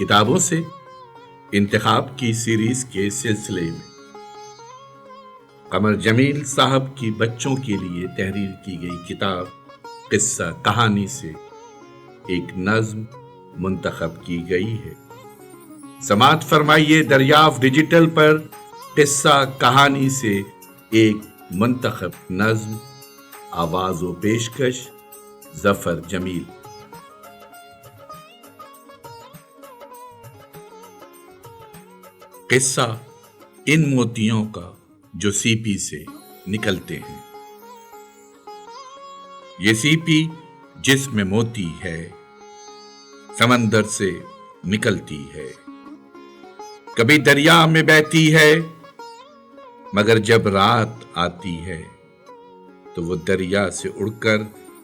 کتابوں سے انتخاب کی سیریز کے سلسلے میں قمر جمیل صاحب کی بچوں کے لیے تحریر کی گئی کتاب قصہ کہانی سے ایک نظم منتخب کی گئی ہے۔ سماعت فرمائیے دریافت ڈیجیٹل پر قصہ کہانی سے ایک منتخب نظم، آواز و پیشکش ظفر جمیل۔ قصہ ان موتیوں کا جو سیپی سے نکلتے ہیں۔ یہ سیپی جس میں موتی ہے، سمندر سے نکلتی ہے، کبھی دریا میں بہتی ہے، مگر جب رات آتی ہے تو وہ دریا سے اڑ کر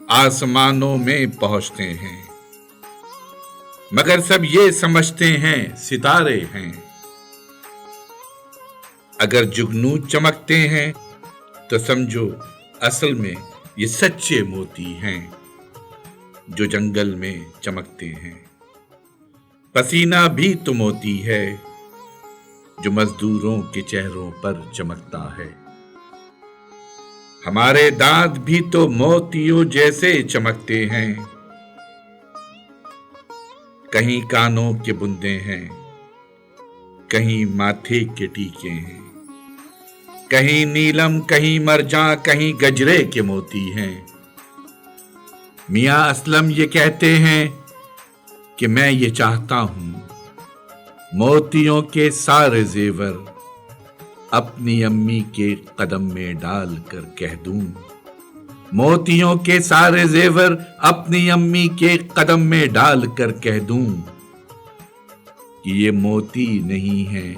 آسمانوں میں پہنچتے ہیں، مگر سب یہ سمجھتے ہیں ستارے ہیں۔ اگر جگنو چمکتے ہیں تو سمجھو اصل میں یہ سچے موتی ہیں جو جنگل میں چمکتے ہیں۔ پسینہ بھی تو موتی ہے جو مزدوروں کے چہروں پر چمکتا ہے۔ ہمارے دانت بھی تو موتیوں جیسے چمکتے ہیں، کہیں کانوں کے بندے ہیں، کہیں ماتھے کے ٹیکے ہیں، کہیں نیلم، کہیں مرجان، کہیں گجرے کے موتی ہیں۔ میاں اسلم یہ کہتے ہیں کہ میں یہ چاہتا ہوں موتیوں کے سارے زیور اپنی امی کے قدم میں ڈال کر کہہ دوں، موتیوں کے سارے زیور اپنی امی کے قدم میں ڈال کر کہہ دوں کہ یہ موتی نہیں ہیں،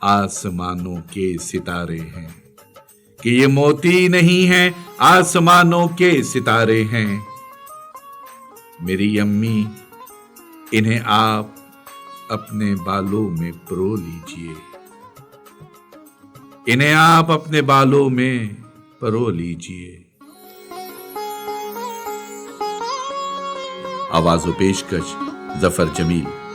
آسمانوں کے ستارے ہیں، کہ یہ موتی نہیں ہیں، آسمانوں کے ستارے ہیں۔ میری امی انہیں آپ اپنے بالوں میں پرو لیجئے، انہیں آپ اپنے بالوں میں پرو لیجئے۔ آواز و پیشکش ظفر جمیل۔